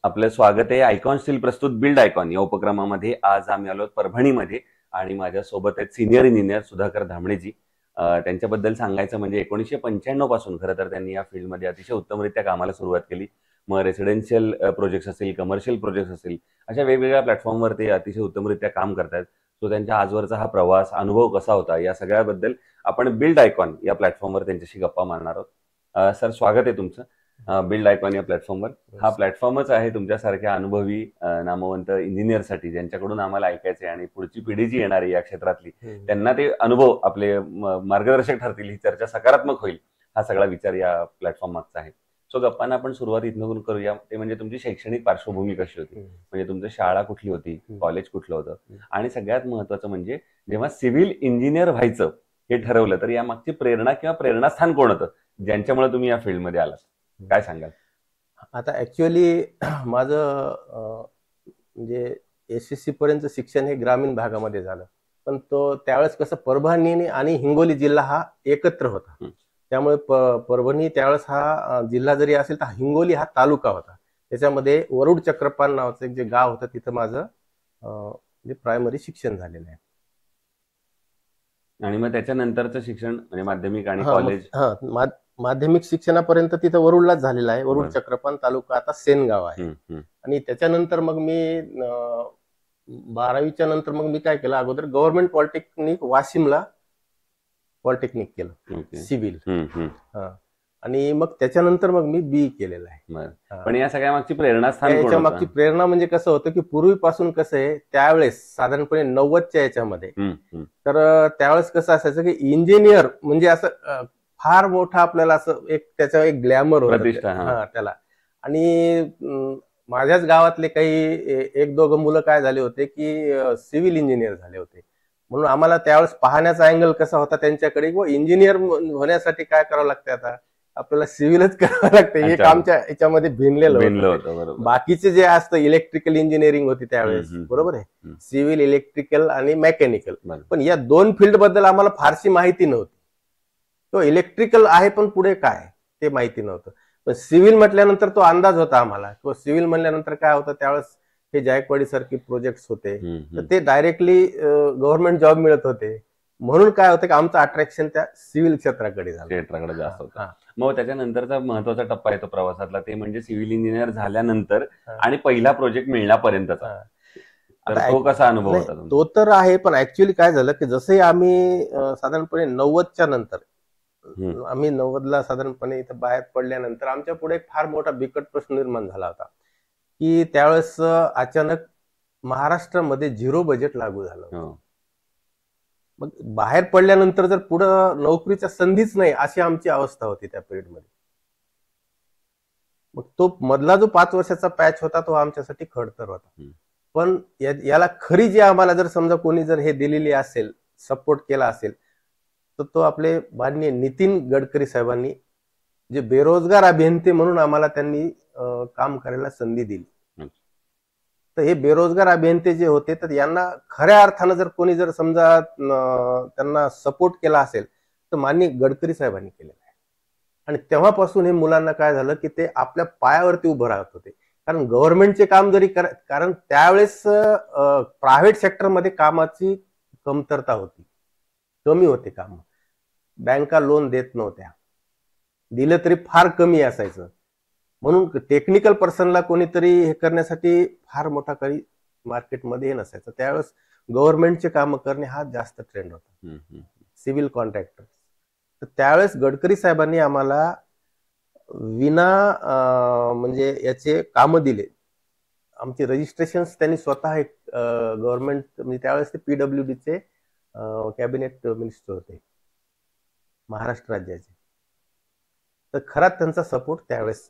आपलं स्वागत आहे आयकॉन स्टील प्रस्तुत बिल्ड आयकॉन या उपक्रमामध्ये. आज आम्ही आलो परभणीमध्ये आणि माझ्या सोबत आहेत सिनियर इंजिनियर सुधाकर धामणेजी. त्यांच्याबद्दल सांगायचं म्हणजे 1995 पासून खरं तर त्यांनी या फील्डमध्ये अतिशय उत्तमरित्या कामाला सुरुवात केली. मग रेसिडेन्शियल प्रोजेक्ट्स असेल, कमर्शियल प्रोजेक्ट्स असेल, अशा वेगवेगळ्या प्लॅटफॉर्मवर ते अतिशय उत्तमरित्या काम करतात. सो त्यांच्या आजवरचा हा प्रवास अनुभव कसा होता या सगळ्याबद्दल आपण बिल्ड आयकॉन या प्लॅटफॉर्मवर त्यांच्याशी गप्पा मारणार आहोत. सर, स्वागत आहे तुमचं बिल्ड आयकॉन या प्लॅटफॉर्मवर. हा प्लॅटफॉर्मच आहे तुमच्यासारख्या अनुभवी नामवंत इंजिनियरसाठी, ज्यांच्याकडून आम्हाला ऐकायचे आणि पुढची पिढी जी येणार आहे या क्षेत्रातली त्यांना ते अनुभव आपले मार्गदर्शक ठरतील, ही चर्चा सकारात्मक होईल, हा सगळा विचार या प्लॅटफॉर्म मागचा आहे. सो गप्पांना आपण सुरुवात इथून करूया. ते म्हणजे तुमची शैक्षणिक पार्श्वभूमी कशी होती, म्हणजे तुमची शाळा कुठली होती, कॉलेज कुठलं होतं, आणि सगळ्यात महत्वाचं म्हणजे जेव्हा सिव्हिल इंजिनियर व्हायचं हे ठरवलं तर यामागची प्रेरणा किंवा प्रेरणास्थान कोण होतं ज्यांच्यामुळे तुम्ही या फील्डमध्ये आलात, काय सांगाल? आता ऍक्च्युअली माझं म्हणजे SSC पर्यंत शिक्षण हे ग्रामीण भागामध्ये झालं, पण तो त्यावेळेस कसं परभणी आणि हिंगोली जिल्हा हा एकत्र होता. त्यामुळे परभणी त्यावेळेस हा जिल्हा जरी असेल तर हिंगोली हा तालुका होता. त्याच्यामध्ये वरुड चक्रपाल नावाचं एक जे गाव होतं तिथं माझं म्हणजे प्रायमरी शिक्षण झालेलं आहे. आणि मग त्याच्यानंतरचं शिक्षण म्हणजे माध्यमिक आणि कॉलेज? माध्यमिक शिक्षणापर्यंत तिथं वरुडलाच झालेलं आहे. वरुड चक्रपाल तालुका आता सेनगाव आहे. आणि त्याच्यानंतर मग मी 12वीच्या नंतर मग मी काय केलं, अगोदर गव्हर्नमेंट पॉलिटेक्निक वाशिमला पॉलिटेक्निक केलं सिव्हिल. आणि मग त्याच्यानंतर मग मी BE केलेलं आहे. पण या सगळ्या मागची प्रेरणास्थान कोण होतं? याच्या मागची प्रेरणा म्हणजे कसं होतं की पूर्वीपासून कसं आहे, त्यावेळेस साधारणपणे 90च्या याच्यामध्ये तर त्यावेळेस कसं असायचं की इंजिनियर म्हणजे असं फार मोठा आपल्याला असं त्याचा एक ग्लॅमर होता त्याला. आणि माझ्याच गावातले काही एक दोघं मुलं काय झाले होते की सिव्हिल इंजिनियर झाले होते. म्हणून आम्हाला त्यावेळेस पाहण्याचा अँगल कसा होता त्यांच्याकडे, व इंजिनियर होण्यासाठी काय करावं लागतं, आता आपल्याला सिव्हिलच करावं लागतं, हे आमच्या याच्यामध्ये भिनलेलं होतं. बाकीचे जे असतं इलेक्ट्रिकल इंजिनिअरिंग होती त्यावेळेस, बरोबर आहे, सिव्हिल, इलेक्ट्रिकल आणि मेकॅनिकल. पण या दोन फील्ड बद्दल आम्हाला फारशी माहिती नव्हती. तो इलेक्ट्रिकल आहे पण पुढे काय ते माहिती नव्हतं. पण सिव्हिल म्हटल्यानंतर तो अंदाज होता आम्हाला, किंवा सिव्हिल म्हणल्यानंतर काय होतं त्यावेळेस हे जायकवाडी सारखे प्रोजेक्ट होते, तर ते डायरेक्टली गव्हर्नमेंट जॉब मिळत होते. म्हणून काय होतं की आमचं अट्रॅक्शन त्या सिव्हिल क्षेत्राकडे जास्त होतं. मग त्याच्यानंतरचा महत्वाचा टप्पा येतो प्रवासातला, ते म्हणजे सिव्हिल इंजिनियर झाल्यानंतर आणि पहिला प्रोजेक्ट मिळण्यापर्यंतचा. तो कसा अनुभव होता? तो तर आहे, पण ऍक्च्युअली काय झालं की जसंही आम्ही साधारणपणे 90च्या नंतर आम्ही 90ला साधारणपणे इथं बाहेर पडल्यानंतर आमच्या पुढे एक फार मोठा बिकट प्रश्न निर्माण झाला होता की त्यावेळेस अचानक महाराष्ट्रामध्ये 0 बजेट लागू झालं. मग बाहेर पडल्यानंतर जर पुढं नोकरीच्या संधीच नाही अशी आमची अवस्था होती त्या पिरियडमध्ये. मग तो मधला जो 5 वर्षाचा पॅच होता तो आमच्यासाठी खडतर होता. पण याला खरी जी आम्हाला जर समजा कोणी जर हे दिलेली असेल, सपोर्ट केला असेल, तर तो आपले माननीय नितीन गडकरी साहेबांनी, जे बेरोजगार अभियंते म्हणून आम्हाला त्यांनी काम करायला संधी दिली. तर हे बेरोजगार अभियंते जे होते तर यांना खऱ्या अर्थानं जर कोणी जर समजा त्यांना सपोर्ट केला असेल तर माननीय गडकरी साहेबांनी केलेला आहे. आणि तेव्हापासून हे मुलांना काय झालं की ते आपल्या पायावरती उभं राहत होते. कारण गव्हर्नमेंटचे काम जरी कारण त्यावेळेस प्रायव्हेट सेक्टरमध्ये कामाची कमतरता होती, कमी होते काम. बँका लोन देत नव्हत्या, दिलं तरी फार कमी असायचं. म्हणून टेक्निकल पर्सनला कोणीतरी हे करण्यासाठी फार मोठा काही मार्केटमध्ये नसायचं. त्यावेळेस गव्हर्नमेंटचे काम करणे हा जास्त ट्रेंड होता, सिव्हिल कॉन्ट्रॅक्टर. तर त्यावेळेस गडकरी साहेबांनी आम्हाला विना म्हणजे याचे काम दिले. आमचे रजिस्ट्रेशन त्यांनी स्वतः एक गव्हर्नमेंट म्हणजे त्यावेळेस ते PWDचे कॅबिनेट मिनिस्टर होते महाराष्ट्र राज्याचे. तर खराच त्यांचा सपोर्ट त्यावेळेस.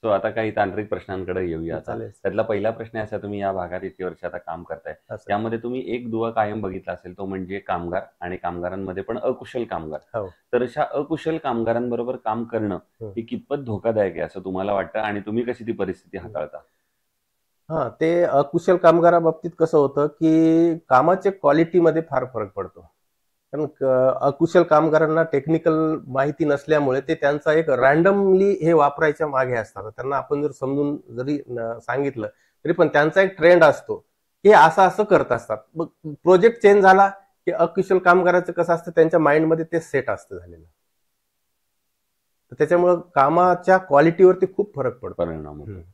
सो आता काही तांत्रिक प्रश्नांकडे येऊया. त्यातला पहिला प्रश्न असा, तुम्ही या भागात इतके वर्ष आता काम करताय, त्यामध्ये तुम्ही एक दुवा कायम बघितला असेल, तो म्हणजे कामगार आणि कामगारांमध्ये पण अकुशल कामगार. तर अशा अकुशल कामगारांबरोबर काम करणं हे कितपत धोकादायक आहे असं तुम्हाला वाटतं, आणि तुम्ही कशी ती परिस्थिती हाताळता? ते अकुशल कामगाराबाबतीत कसं होतं की कामाच्या क्वालिटीमध्ये फार फरक पडतो. कारण अकुशल कामगारांना टेक्निकल माहिती नसल्यामुळे ते त्यांचा एक रॅन्डमली हे वापरायच्या मागे असतात. त्यांना आपण जर समजून जरी सांगितलं तरी पण त्यांचा एक ट्रेंड असतो की असं असं करत असतात. मग प्रोजेक्ट चेंज झाला की अकुशल कामगाराचं कसं असतं, त्यांच्या माइंडमध्ये ते सेट असतं झालेलं. तर त्याच्यामुळे कामाच्या क्वालिटीवरती खूप फरक पडतो,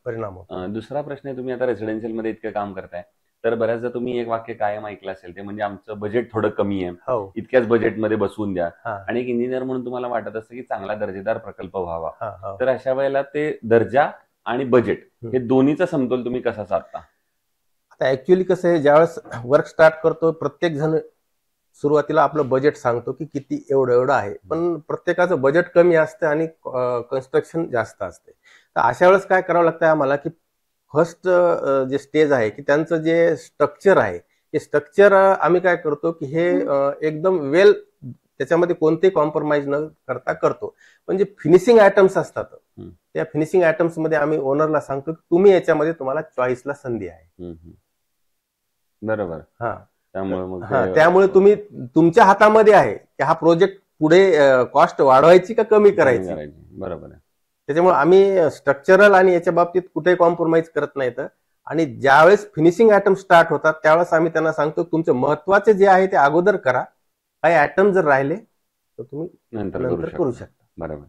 परिणाम होतो. दुसरा प्रश्न आहे, तुम्ही आता रेसिडेन्शियल मध्ये इतकं काम करताय, तर बऱ्याचदा तुम्ही एक वाक्य कायम ऐकलं असेल, ते म्हणजे आमचं बजेट थोडं कमी आहे, हो. इतक्याच बजेटमध्ये बसवून द्या. हा. आणि एक इंजिनियर म्हणून तुम्हाला वाटत असतं की चांगला दर्जेदार प्रकल्प व्हावा. हा, हा. तर अशा वेळेला ते दर्जा आणि बजेट हे दोन्हीचा समतोल तुम्ही कसा साधता? आता ऍक्च्युअली कसं आहे, ज्यावेळेस वर्क स्टार्ट करतो प्रत्येक जण सुरुवातीला आपलं बजेट सांगतो की किती एवढं एवढं आहे, पण प्रत्येकाचं बजेट कमी असतं आणि कन्स्ट्रक्शन जास्त असते. तर अशा वेळेस काय करावं लागतं आम्हाला की फर्स्ट जे स्टेज आहे की त्यांचं जे स्ट्रक्चर आहे, हे स्ट्रक्चर आम्ही काय करतो की हे एकदम वेल, त्याच्यामध्ये कोणतेही कॉम्प्रोमाइज न करता करतो. म्हणजे फिनिशिंग आयटम्स असतात, त्या फिनिशिंग आयटम्स मध्ये आम्ही ओनरला सांगतो की तुम्ही याच्यामध्ये तुम्हाला चॉईसला संधी आहे. बरोबर. हा, त्यामुळे त्यामुळे तुम्ही तुमच्या हातामध्ये आहे की हा प्रोजेक्ट पुढे कॉस्ट वाढवायची का कमी करायची. बरोबर आहे. त्याच्यामुळे आम्ही स्ट्रक्चरल आणि याच्या बाबतीत कुठेही कॉम्प्रोमाइज करत नाहीत. आणि ज्यावेळेस फिनिशिंग आयटम स्टार्ट होतात त्यावेळेस आम्ही त्यांना सांगतो तुमचे महत्वाचे जे आहे ते अगोदर करा, काही आयटम जर राहिले तर तुम्ही नंतर करू शकता. बरोबर.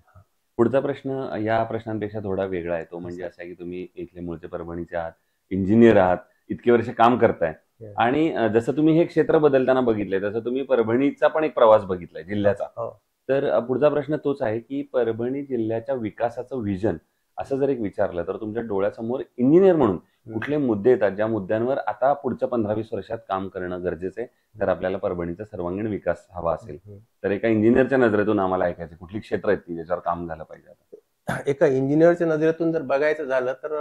पुढचा प्रश्न या प्रश्नांपेक्षा थोडा वेगळा आहे. तो म्हणजे असा आहे की तुम्ही इथले मूळचे परभणीचे आहात, इंजिनियर आहात, इतके वर्ष काम करताय, आणि जसं तुम्ही हे क्षेत्र बदलताना बघितलंय तसं तुम्ही परभणीचा पण एक प्रवास बघितलाय जिल्ह्याचा. तर पुढचा प्रश्न तोच आहे की परभणी जिल्ह्याच्या विकासाचं व्हिजन असं जर एक विचारलं तर तुमच्या डोळ्यासमोर इंजिनियर म्हणून कुठले मुद्दे येतात, ज्या मुद्द्यांवर आता पुढच्या 15-20 वर्षात काम करणं गरजेचं आहे जर आपल्याला परभणीचा सर्वांगीण विकास हवा असेल? तर एका इंजिनियरच्या नजरेतून आम्हाला ऐकायचं, कुठली क्षेत्र आहेत ती ज्याच्यावर काम झालं पाहिजे? आता एका इंजिनियरच्या नजरेतून जर बघायचं झालं तर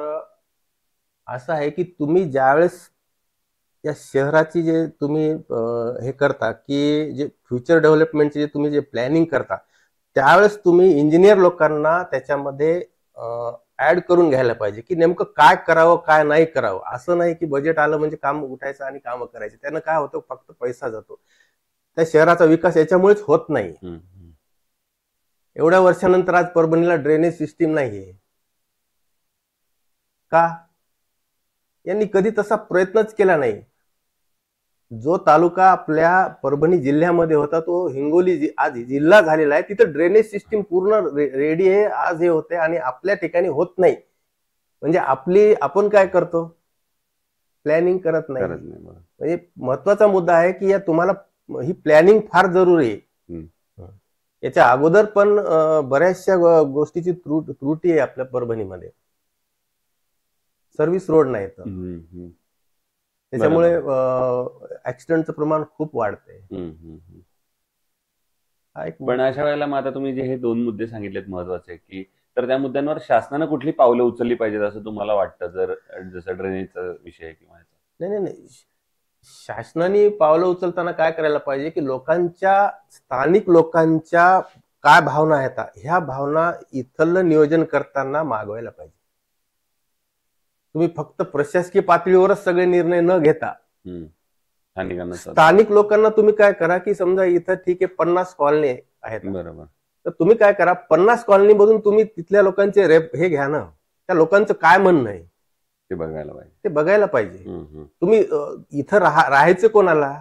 असं आहे की तुम्ही ज्यावेळेस या शहराची जे तुम्ही हे करता की जे फ्युचर डेव्हलपमेंटचे जे तुम्ही जे प्लॅनिंग करता, त्यावेळेस तुम्ही इंजिनियर लोकांना त्याच्यामध्ये ऍड करून घ्यायला पाहिजे की नेमकं काय करावं काय नाही करावं. असं नाही की बजेट आलं म्हणजे काम उठायचं आणि काम करायचं, त्यानं काय होतं फक्त पैसा जातो. त्या शहराचा विकास याच्यामुळेच होत नाही. एवढ्या वर्षानंतर आज परभणीला ड्रेनेज सिस्टीम नाहीये का? यांनी कधी तसा प्रयत्नच केला नाही. जो तालुका आपल्या परभणी जिल्ह्यामध्ये होता तो हिंगोली आज जिल्हा झालेला आहे, तिथे ड्रेनेज सिस्टीम पूर्ण रेडी आहे आज हे होते आणि आपल्या ठिकाणी होत नाही. म्हणजे आपण काय करतो, प्लॅनिंग करत नाही. म्हणजे महत्वाचा मुद्दा आहे की या तुम्हाला ही प्लॅनिंग फार जरुरी आहे. याच्या अगोदर पण बऱ्याचशा गोष्टीची त्रुटी आहे आपल्या परभणीमध्ये. सर्व्हिस रोड नाही तर त्याच्यामुळे ऍक्सिडेंटचं प्रमाण खूप वाढतंय. पण अशा वेळेला मग आता तुम्ही जे हे दोन मुद्दे सांगितलेत महत्वाचे की, तर त्या मुद्द्यांवर शासनानं कुठली पावलं उचलली पाहिजेत असं तुम्हाला वाटतं? जर जसं ड्रेनेजचा विषय किंवा नाही, शासनाने पावलं उचलताना काय करायला पाहिजे की लोकांच्या, स्थानिक लोकांच्या काय भावना आहेत ह्या भावना इथलं नियोजन करताना मागवायला पाहिजे. तुम्ही फक्त प्रशासकीय पातळीवरच सगळे निर्णय न घेता स्थानिक लोकांना तुम्ही काय करा की समजा इथं ठीक आहे 50 कॉलनी आहेत, बरोबर, तर तुम्ही काय करा 50 कॉलनी मधून तुम्ही तिथल्या लोकांचे हे घ्या ना, त्या लोकांचं काय म्हणणं आहे ते बघायला पाहिजे. तुम्ही इथं राहायचं कोणाला?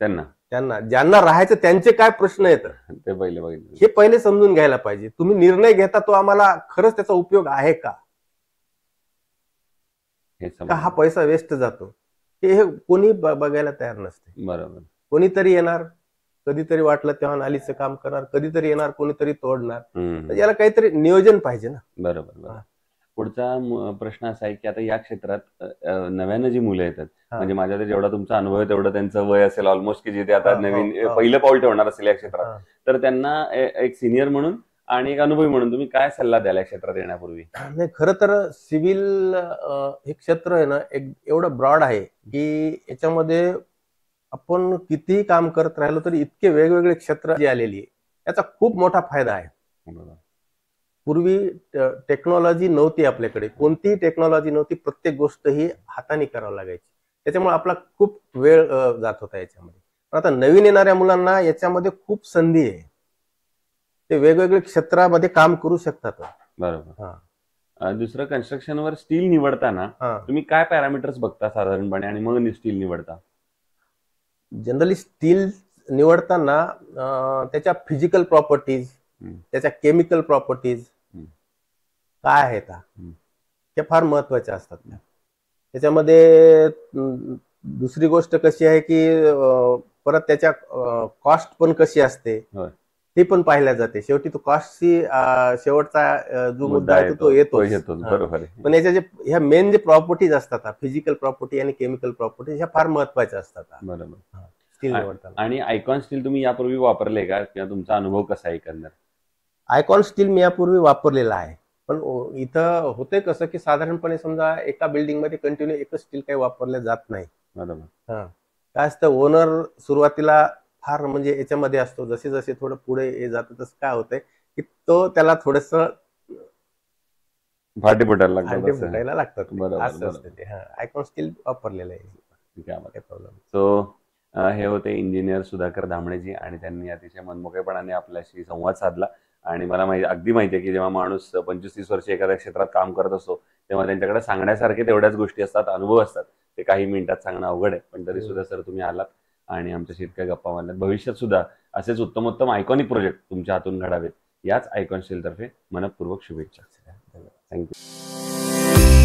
त्यांना ज्यांना राहायचं त्यांचे काय प्रश्न आहेत ते हे पहिले समजून घ्यायला पाहिजे. तुम्ही निर्णय घेता तो आम्हाला खरंच त्याचा उपयोग आहे का हा पैसा वेस्ट जातो, हे कोणी बघायला तयार नसते. बरोबर. कोणीतरी येणार, कधीतरी वाटलं तेव्हा नालीचं काम करणार, कधीतरी येणार कोणीतरी तोडणार. याला काहीतरी नियोजन पाहिजे ना. बरोबर. पुढचा प्रश्न असा आहे की आता या क्षेत्रात नव्यानं जी मुलं येतात, म्हणजे माझ्या जेवढा तुमचा अनुभव आहे तेवढं त्यांचं वय असेल ऑलमोस्ट की जिथे आता नवीन पहिलं पाऊल ठेवणार असेल या क्षेत्रात, तर त्यांना एक सिनियर म्हणून आणि एक अनुभवी म्हणून तुम्ही काय सल्ला द्याल या क्षेत्रात येण्यापूर्वी? नाही, खरं तर सिव्हिल हे क्षेत्र आहे ना एवढं ब्रॉड आहे की याच्यामध्ये आपण कितीही काम करत राहिलो तरी इतके वेगवेगळे क्षेत्र जी आलेली आहे याचा खूप मोठा फायदा आहे. पूर्वी टेक्नॉलॉजी नव्हती आपल्याकडे, कोणतीही टेक्नॉलॉजी नव्हती, प्रत्येक गोष्ट ही हाताने करावं लागायची. त्याच्यामुळे आपला खूप वेळ जात होता याच्यामध्ये. पण आता नवीन येणाऱ्या मुलांना याच्यामध्ये खूप संधी आहे, ते वेगवेगळे क्षेत्रामध्ये काम करू शकतात. बरोबर. हा. दुसरं, कन्स्ट्रक्शनवर स्टील निवडताना हा. तुम्ही काय पॅरामीटर्स बघता साधारणपणे आणि मग स्टील निवडता? जनरली स्टील निवडताना त्याच्या फिजिकल प्रॉपर्टीज, त्याच्या केमिकल प्रॉपर्टीज काय आहेत त्या फार महत्वाच्या असतात. त्याच्यामध्ये दुसरी गोष्ट कशी आहे की परत त्याच्या कॉस्ट पण कशी असते ती पण पाहिल्या जाते. शेवटी तो कॉस्टची शेवटचा जो मुद्दा आहे तो येतो. बरोबर. पण याच्या ह्या मेन जे प्रॉपर्टीज असतात, फिजिकल प्रॉपर्टी आणि केमिकल प्रॉपर्टीज, ह्या फार महत्वाच्या असतात. बरोबर. स्टील निवडताना. आणि आयकॉन स्टील तुम्ही यापूर्वी वापरले का, किंवा तुमचा अनुभव कसा आहे एकंदर? आयकॉन स्टील मी यापूर्वी वापरलेला आहे, पण इथं होते कसं की साधारणपणे समजा एका बिल्डिंग मध्ये कंटिन्यू एकच स्टील काही वापरले जात नाही. बरोबर. काय असतं, ओनर सुरुवातीला फार म्हणजे याच्यामध्ये असतो, जसे जसे थोडं पुढे जातं तसं काय होतंय की तो त्याला थोडस भांडे फुटायला लागतात. बरोबर. असं असतं ते. आयकॉन स्टील वापरलेलं आहे. काय प्रॉब्लेम. सो हे होते इंजिनियर सुधाकर धामणेजी, आणि त्यांनी अतिशय मनमोकळेपणाने आपल्याशी संवाद साधला. आणि मला अगदी माहिती आहे की जेव्हा माणूस 25-30 वर्ष एखाद्या क्षेत्रात काम करत असतो तेव्हा त्यांच्याकडे सांगण्यासारखे तेवढ्याच गोष्टी असतात, अनुभव असतात, ते काही मिनिटात सांगणं अवघड आहे. पण तरी सुद्धा सर तुम्ही आलात आणि आमच्याशी इतक्या गप्पा मारल्यात. भविष्यात सुद्धा असेच उत्तमोत्तम आयकॉनिक प्रोजेक्ट तुमच्या हातून घडावेत याच आयकॉन स्टील तर्फे मनपूर्वक शुभेच्छा. थँक्यू.